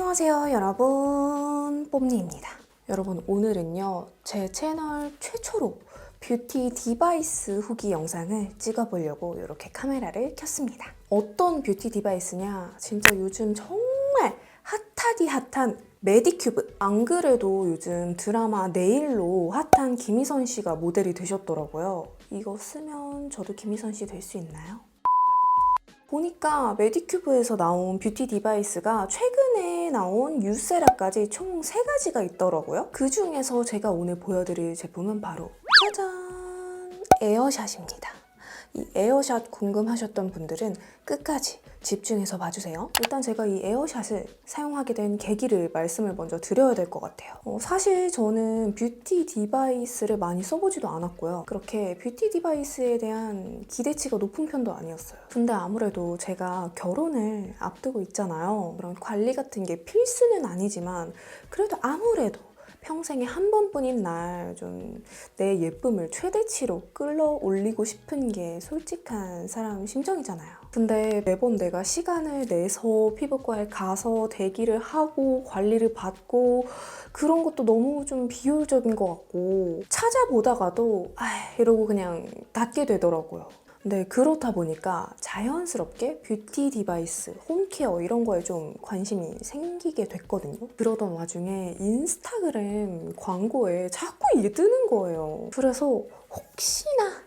안녕하세요 여러분, 뽐니입니다. 여러분, 오늘은요 제 채널 최초로 뷰티 디바이스 후기 영상을 찍어보려고 이렇게 카메라를 켰습니다. 어떤 뷰티 디바이스냐, 진짜 요즘 정말 핫하디 핫한 메디큐브. 안 그래도 요즘 드라마 네일로 핫한 김희선 씨가 모델이 되셨더라고요. 이거 쓰면 저도 김희선 씨 될 수 있나요? 보니까 메디큐브에서 나온 뷰티 디바이스가 최근에 나온 유세라까지 총 3가지가 있더라고요. 그 중에서 제가 오늘 보여드릴 제품은 바로 짜잔! 에어샷입니다. 이 에어샷 궁금하셨던 분들은 끝까지 집중해서 봐주세요. 일단 제가 이 에어샷을 사용하게 된 계기를 말씀을 먼저 드려야 될 것 같아요. 사실 저는 뷰티 디바이스를 많이 써보지도 않았고요. 그렇게 뷰티 디바이스에 대한 기대치가 높은 편도 아니었어요. 근데 아무래도 제가 결혼을 앞두고 있잖아요. 그런 관리 같은 게 필수는 아니지만 그래도 아무래도 평생에 한 번뿐인 날 좀 내 예쁨을 최대치로 끌어올리고 싶은 게 솔직한 사람 심정이잖아요. 근데 매번 내가 시간을 내서 피부과에 가서 대기를 하고 관리를 받고 그런 것도 너무 좀 비효율적인 것 같고 찾아보다가도 이러고 그냥 닫게 되더라고요. 네, 그렇다 보니까 자연스럽게 뷰티 디바이스, 홈케어 이런 거에 좀 관심이 생기게 됐거든요. 그러던 와중에 인스타그램 광고에 자꾸 이게 뜨는 거예요. 그래서 혹시나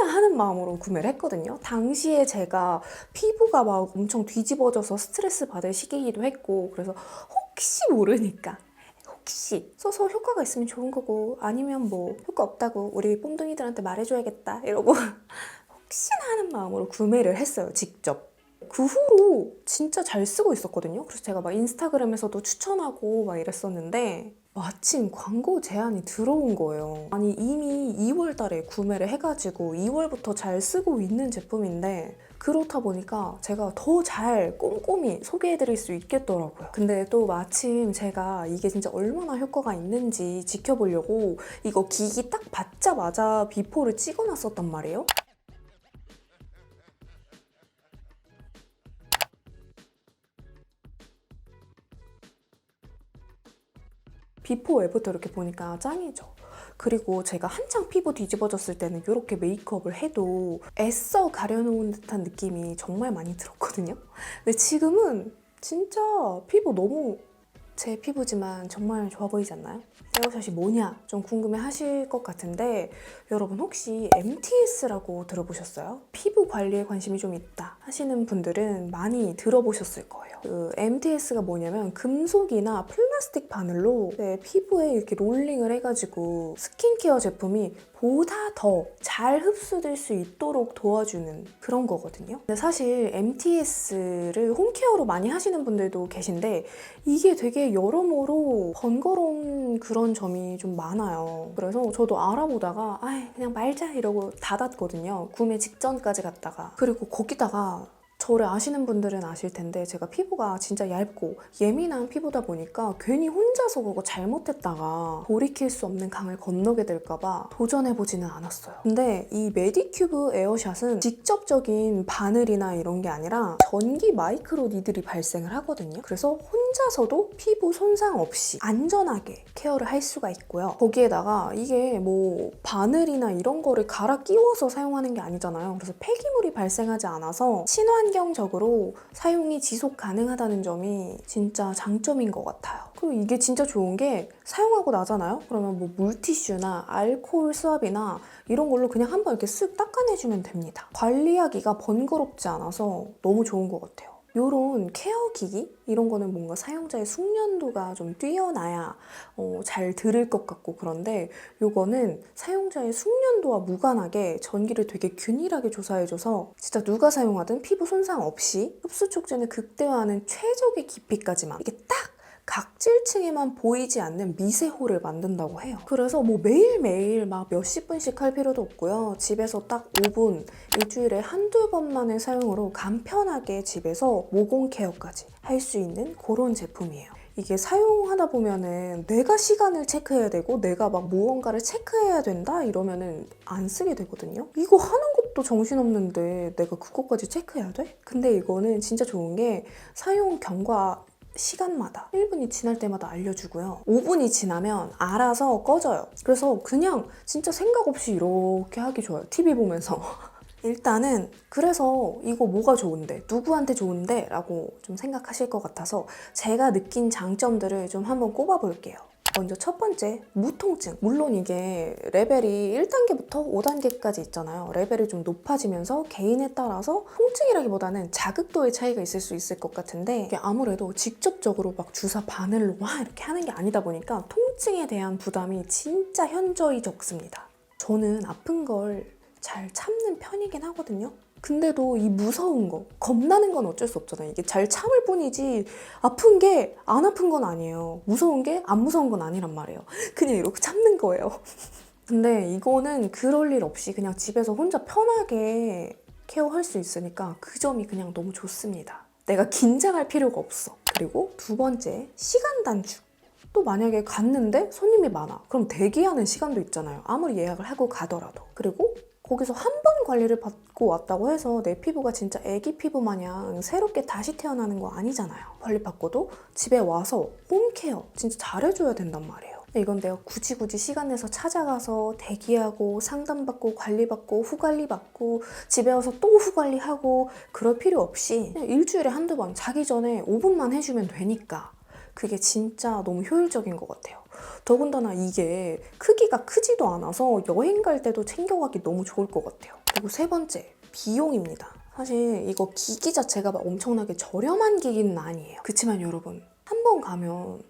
하는 마음으로 구매를 했거든요. 당시에 제가 피부가 막 엄청 뒤집어져서 스트레스 받을 시기이기도 했고, 그래서 혹시 모르니까 혹시 써서 효과가 있으면 좋은 거고 아니면 뭐 효과 없다고 우리 뽐둥이들한테 말해줘야겠다 이러고 혹시나 하는 마음으로 구매를 했어요, 직접. 그 후로 진짜 잘 쓰고 있었거든요. 그래서 제가 막 인스타그램에서도 추천하고 막 이랬었는데 마침 광고 제안이 들어온 거예요. 아니, 이미 2월 달에 구매를 해가지고 2월부터 잘 쓰고 있는 제품인데 그렇다 보니까 제가 더 잘 꼼꼼히 소개해드릴 수 있겠더라고요. 근데 또 마침 제가 이게 진짜 얼마나 효과가 있는지 지켜보려고 이거 기기 딱 받자마자 비포를 찍어놨었단 말이에요. 비포 애프터 이렇게 보니까 짱이죠. 그리고 제가 한창 피부 뒤집어졌을 때는 이렇게 메이크업을 해도 애써 가려놓은 듯한 느낌이 정말 많이 들었거든요. 근데 지금은 진짜 피부 너무 제 피부지만 정말 좋아 보이지 않나요? 에어샷이 뭐냐 좀 궁금해 하실 것 같은데 여러분, 혹시 MTS라고 들어보셨어요? 피부 관리에 관심이 좀 있다 하시는 분들은 많이 들어보셨을 거예요. 그 MTS가 뭐냐면 금속이나 플라스틱 바늘로 내 피부에 이렇게 롤링을 해가지고 스킨케어 제품이 보다 더 잘 흡수될 수 있도록 도와주는 그런 거거든요. 근데 사실 MTS를 홈케어로 많이 하시는 분들도 계신데 이게 되게 여러모로 번거로운 그런 점이 좀 많아요. 그래서 저도 알아보다가 그냥 말자 이러고 닫았거든요. 구매 직전까지 갔다가. 그리고 거기다가 저를 아시는 분들은 아실 텐데 제가 피부가 진짜 얇고 예민한 피부다 보니까 괜히 혼자서 그거 잘못했다가 돌이킬 수 없는 강을 건너게 될까봐 도전해보지는 않았어요. 근데 이 메디큐브 에어샷은 직접적인 바늘이나 이런 게 아니라 전기 마이크로 니들이 발생을 하거든요. 그래서 혼자서도 피부 손상 없이 안전하게 케어를 할 수가 있고요. 거기에다가 이게 뭐 바늘이나 이런 거를 갈아 끼워서 사용하는 게 아니잖아요. 그래서 폐기물이 발생하지 않아서 친환경적으로 사용이 지속 가능하다는 점이 진짜 장점인 것 같아요. 그리고 이게 진짜 좋은 게 사용하고 나잖아요? 그러면 뭐 물티슈나 알코올 스왑이나 이런 걸로 그냥 한번 이렇게 쓱 닦아내주면 됩니다. 관리하기가 번거롭지 않아서 너무 좋은 것 같아요. 이런 케어 기기? 이런 거는 뭔가 사용자의 숙련도가 좀 뛰어나야 잘 들을 것 같고 그런데 이거는 사용자의 숙련도와 무관하게 전기를 되게 균일하게 조사해줘서 진짜 누가 사용하든 피부 손상 없이 흡수 촉진을 극대화하는 최적의 깊이까지만 이게 딱 각질층에만 보이지 않는 미세홀을 만든다고 해요. 그래서 뭐 매일매일 막 몇십 분씩 할 필요도 없고요. 집에서 딱 5분, 일주일에 한두 번만의 사용으로 간편하게 집에서 모공 케어까지 할 수 있는 그런 제품이에요. 이게 사용하다 보면은 내가 시간을 체크해야 되고 내가 막 무언가를 체크해야 된다 이러면은 안 쓰게 되거든요. 이거 하는 것도 정신없는데 내가 그것까지 체크해야 돼? 근데 이거는 진짜 좋은 게 사용 경과 시간마다 1분이 지날 때마다 알려주고요. 5분이 지나면 알아서 꺼져요. 그래서 그냥 진짜 생각 없이 이렇게 하기 좋아요. TV 보면서. 일단은 그래서 이거 뭐가 좋은데, 누구한테 좋은데? 라고 좀 생각하실 것 같아서 제가 느낀 장점들을 좀 한번 꼽아볼게요. 먼저 첫 번째, 무통증. 물론 이게 레벨이 1단계부터 5단계까지 있잖아요. 레벨이 좀 높아지면서 개인에 따라서 통증이라기보다는 자극도의 차이가 있을 수 있을 것 같은데 이게 아무래도 직접적으로 막 주사 바늘로 막 이렇게 하는 게 아니다 보니까 통증에 대한 부담이 진짜 현저히 적습니다. 저는 아픈 걸 잘 참는 편이긴 하거든요. 근데도 이 무서운 거, 겁나는 건 어쩔 수 없잖아요. 이게 잘 참을 뿐이지 아픈 게 안 아픈 건 아니에요. 무서운 게 안 무서운 건 아니란 말이에요. 그냥 이렇게 참는 거예요. 근데 이거는 그럴 일 없이 그냥 집에서 혼자 편하게 케어할 수 있으니까 그 점이 그냥 너무 좋습니다. 내가 긴장할 필요가 없어. 그리고 두 번째, 시간 단축. 또 만약에 갔는데 손님이 많아. 그럼 대기하는 시간도 있잖아요. 아무리 예약을 하고 가더라도. 그리고 거기서 한 번 관리를 받고 왔다고 해서 내 피부가 진짜 애기 피부 마냥 새롭게 다시 태어나는 거 아니잖아요. 관리 받고도 집에 와서 홈케어 진짜 잘해줘야 된단 말이에요. 이건 내가 굳이 시간 내서 찾아가서 대기하고 상담받고 관리받고 후관리받고 집에 와서 또 후관리하고 그럴 필요 없이 그냥 일주일에 한두 번 자기 전에 5분만 해주면 되니까 그게 진짜 너무 효율적인 것 같아요. 더군다나 이게 크기가 크지도 않아서 여행 갈 때도 챙겨가기 너무 좋을 것 같아요. 그리고 세 번째, 비용입니다. 사실 이거 기기 자체가 막 엄청나게 저렴한 기기는 아니에요. 그치만 여러분, 한 번 가면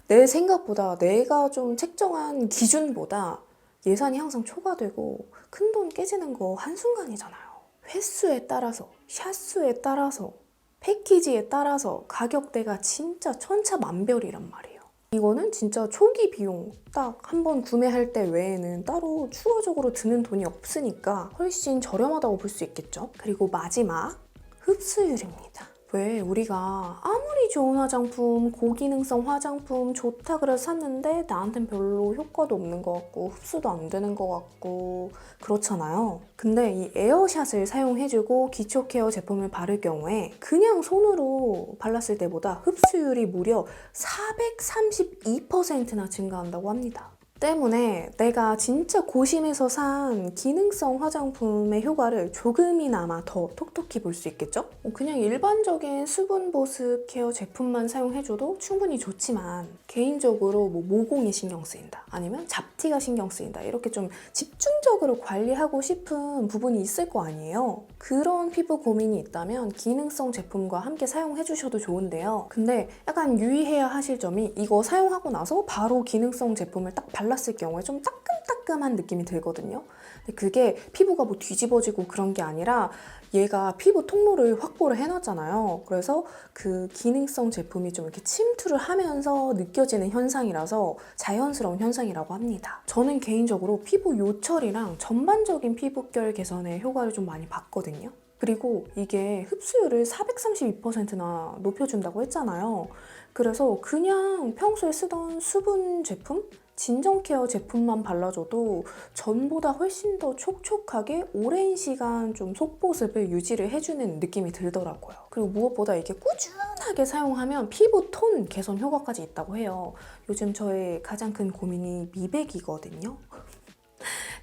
내 생각보다 내가 좀 책정한 기준보다 예산이 항상 초과되고 큰돈 깨지는 거 한순간이잖아요. 횟수에 따라서, 샷수에 따라서 패키지에 따라서 가격대가 진짜 천차만별이란 말이에요. 이거는 진짜 초기 비용 딱 한 번 구매할 때 외에는 따로 추가적으로 드는 돈이 없으니까 훨씬 저렴하다고 볼 수 있겠죠. 그리고 마지막, 흡수율입니다. 왜 우리가 아무리 좋은 화장품, 고기능성 화장품 좋다 그래서 샀는데 나한텐 별로 효과도 없는 것 같고 흡수도 안 되는 것 같고 그렇잖아요. 근데 이 에어샷을 사용해주고 기초 케어 제품을 바를 경우에 그냥 손으로 발랐을 때보다 흡수율이 무려 432%나 증가한다고 합니다. 때문에 내가 진짜 고심해서 산 기능성 화장품의 효과를 조금이나마 더 톡톡히 볼 수 있겠죠? 그냥 일반적인 수분 보습 케어 제품만 사용해줘도 충분히 좋지만 개인적으로 뭐 모공이 신경 쓰인다 아니면 잡티가 신경 쓰인다 이렇게 좀 집중적으로 관리하고 싶은 부분이 있을 거 아니에요? 그런 피부 고민이 있다면 기능성 제품과 함께 사용해주셔도 좋은데요. 근데 약간 유의해야 하실 점이 이거 사용하고 나서 바로 기능성 제품을 딱 발랐을 경우에 좀 따끔따끔한 느낌이 들거든요. 근데 그게 피부가 뭐 뒤집어지고 그런 게 아니라 얘가 피부 통로를 확보를 해놨잖아요. 그래서 그 기능성 제품이 좀 이렇게 침투를 하면서 느껴지는 현상이라서 자연스러운 현상이라고 합니다. 저는 개인적으로 피부 요철이랑 전반적인 피부결 개선에 효과를 좀 많이 봤거든요. 그리고 이게 흡수율을 432%나 높여준다고 했잖아요. 그래서 그냥 평소에 쓰던 수분 제품? 진정 케어 제품만 발라줘도 전보다 훨씬 더 촉촉하게 오랜 시간 좀 속보습을 유지를 해주는 느낌이 들더라고요. 그리고 무엇보다 이게 꾸준하게 사용하면 피부 톤 개선 효과까지 있다고 해요. 요즘 저의 가장 큰 고민이 미백이거든요.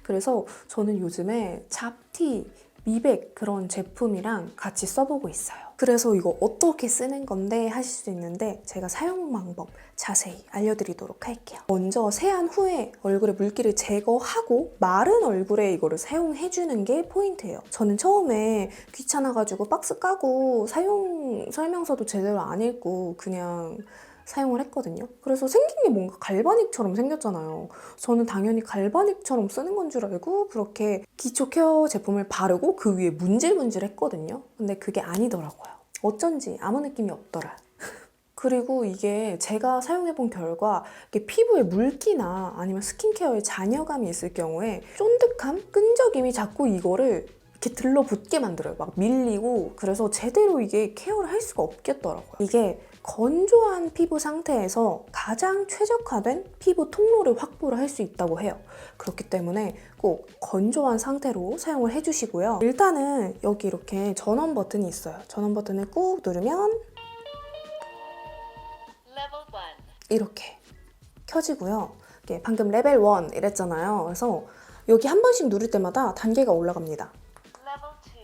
그래서 저는 요즘에 잡티, 미백 그런 제품이랑 같이 써보고 있어요. 그래서 이거 어떻게 쓰는 건데 하실 수 있는데 제가 사용 방법 자세히 알려드리도록 할게요. 먼저 세안 후에 얼굴에 물기를 제거하고 마른 얼굴에 이거를 사용해주는 게 포인트예요. 저는 처음에 귀찮아가지고 박스 까고 사용 설명서도 제대로 안 읽고 그냥 사용을 했거든요. 그래서 생긴 게 뭔가 갈바닉처럼 생겼잖아요. 저는 당연히 갈바닉처럼 쓰는 건 줄 알고 그렇게 기초 케어 제품을 바르고 그 위에 문질문질 했거든요. 근데 그게 아니더라고요. 어쩐지 아무 느낌이 없더라. 그리고 이게 제가 사용해본 결과 이게 피부에 물기나 아니면 스킨케어에 잔여감이 있을 경우에 쫀득함, 끈적임이 자꾸 이거를 이렇게 들러붙게 만들어요. 막 밀리고 그래서 제대로 이게 케어를 할 수가 없겠더라고요. 이게 건조한 피부 상태에서 가장 최적화된 피부 통로를 확보를 할 수 있다고 해요. 그렇기 때문에 꼭 건조한 상태로 사용을 해주시고요. 일단은 여기 이렇게 전원 버튼이 있어요. 전원 버튼을 꾹 누르면 이렇게 켜지고요. 이게 방금 레벨 1 이랬잖아요. 그래서 여기 한 번씩 누를 때마다 단계가 올라갑니다. Level 2,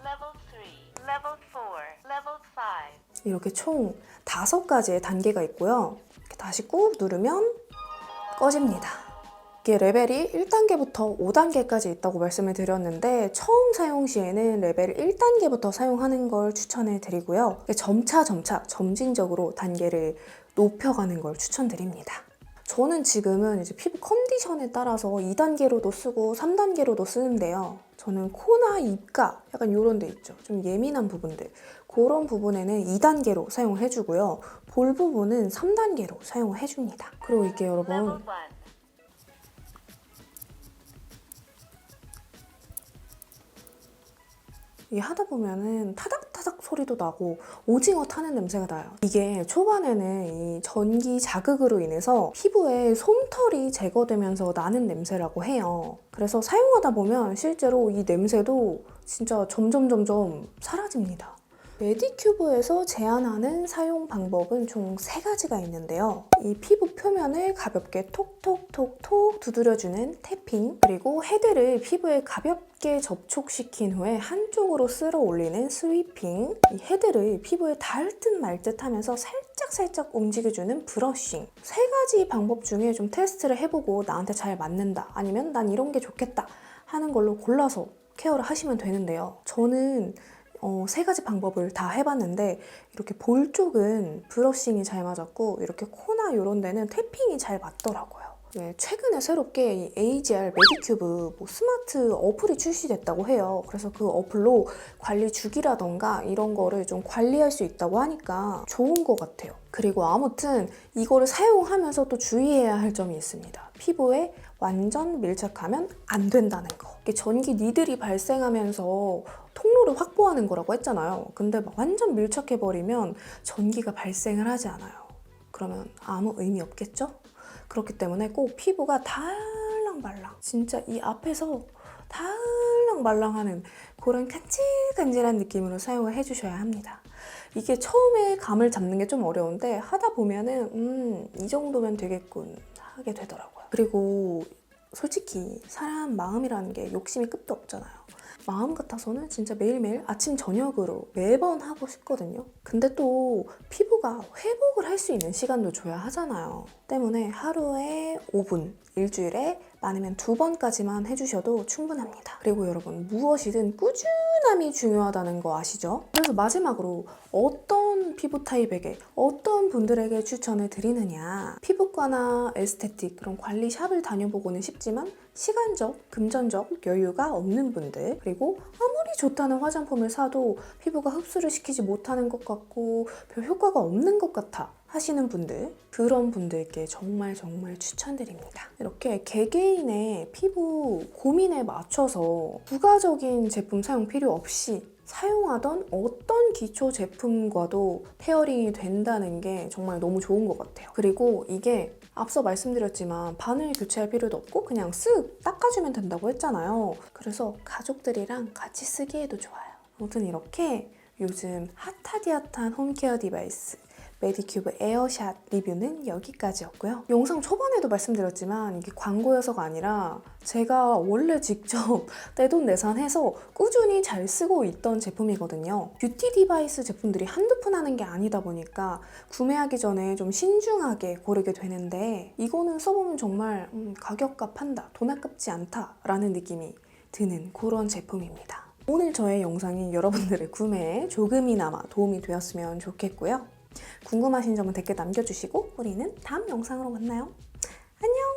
Level 3, Level 4, Level 5. 이렇게 총 5가지의 단계가 있고요. 이렇게 다시 꾹 누르면 꺼집니다. 이게 레벨이 1단계부터 5단계까지 있다고 말씀을 드렸는데 처음 사용 시에는 레벨 1단계부터 사용하는 걸 추천해 드리고요. 점차 점진적으로 단계를 높여가는 걸 추천드립니다. 저는 지금은 이제 피부 컨디션에 따라서 2단계로도 쓰고 3단계로도 쓰는데요. 저는 코나 입가 약간 이런 데 있죠. 좀 예민한 부분들. 그런 부분에는 2단계로 사용을 해주고요. 볼 부분은 3단계로 사용을 해줍니다. 그리고 이게 여러분 Level 1. 이게 하다 보면은 타닥타닥 소리도 나고 오징어 타는 냄새가 나요. 이게 초반에는 이 전기 자극으로 인해서 피부에 솜털이 제거되면서 나는 냄새라고 해요. 그래서 사용하다 보면 실제로 이 냄새도 진짜 점점 사라집니다. 메디큐브에서 제안하는 사용 방법은 총 3가지가 있는데요. 이 피부 표면을 가볍게 톡톡톡톡 두드려주는 태핑, 그리고 헤드를 피부에 가볍게 접촉시킨 후에 한쪽으로 쓸어 올리는 스위핑, 이 헤드를 피부에 닿을 듯 말 듯 하면서 살짝 움직여주는 브러싱. 3가지 방법 중에 좀 테스트를 해보고 나한테 잘 맞는다, 아니면 난 이런 게 좋겠다 하는 걸로 골라서 케어를 하시면 되는데요. 저는 3가지 방법을 다 해봤는데 이렇게 볼 쪽은 브러싱이 잘 맞았고 이렇게 코나 이런 데는 태핑이 잘 맞더라고요. 네, 최근에 새롭게 이 AGR 메디큐브 스마트 어플이 출시됐다고 해요. 그래서 그 어플로 관리 주기라던가 이런 거를 좀 관리할 수 있다고 하니까 좋은 것 같아요. 그리고 아무튼 이거를 사용하면서 또 주의해야 할 점이 있습니다. 피부에 완전 밀착하면 안 된다는 거. 이게 전기 니들이 발생하면서 통로를 확보하는 거라고 했잖아요. 근데 막 완전 밀착해버리면 전기가 발생을 하지 않아요. 그러면 아무 의미 없겠죠? 그렇기 때문에 꼭 피부가 달랑말랑, 진짜 이 앞에서 달랑말랑하는 그런 간질간질한 느낌으로 사용을 해주셔야 합니다. 이게 처음에 감을 잡는 게 좀 어려운데 하다 보면은 이 정도면 되겠군 하게 되더라고요. 그리고 솔직히 사람 마음이라는 게 욕심이 끝도 없잖아요. 마음 같아서는 진짜 매일매일 아침 저녁으로 매번 하고 싶거든요. 근데 또 피부가 회복을 할 수 있는 시간도 줘야 하잖아요. 때문에 하루에 5분, 일주일에 많으면 2번까지만 해주셔도 충분합니다. 그리고 여러분, 무엇이든 꾸준함이 중요하다는 거 아시죠? 그래서 마지막으로 어떤 피부 타입에게, 어떤 분들에게 추천을 드리느냐. 피부과나 에스테틱, 그런 관리샵을 다녀보고는 싶지만 시간적, 금전적 여유가 없는 분들, 그리고 아무리 좋다는 화장품을 사도 피부가 흡수를 시키지 못하는 것 같고 별 효과가 없는 것 같아 하시는 분들, 그런 분들께 정말 추천드립니다. 이렇게 개개인의 피부 고민에 맞춰서 부가적인 제품 사용 필요 없이 사용하던 어떤 기초 제품과도 페어링이 된다는 게 정말 너무 좋은 것 같아요. 그리고 이게 앞서 말씀드렸지만 바늘 교체할 필요도 없고 그냥 쓱 닦아주면 된다고 했잖아요. 그래서 가족들이랑 같이 쓰기에도 좋아요. 아무튼 이렇게 요즘 핫한 홈케어 디바이스 메디큐브 에어샷 리뷰는 여기까지였고요. 영상 초반에도 말씀드렸지만 이게 광고여서가 아니라 제가 원래 직접 내돈내산해서 꾸준히 잘 쓰고 있던 제품이거든요. 뷰티 디바이스 제품들이 한두 푼 하는 게 아니다 보니까 구매하기 전에 좀 신중하게 고르게 되는데 이거는 써보면 정말 가격과 판다, 돈 아깝지 않다라는 느낌이 드는 그런 제품입니다. 오늘 저의 영상이 여러분들의 구매에 조금이나마 도움이 되었으면 좋겠고요. 궁금하신 점은 댓글 남겨주시고 우리는 다음 영상으로 만나요. 안녕!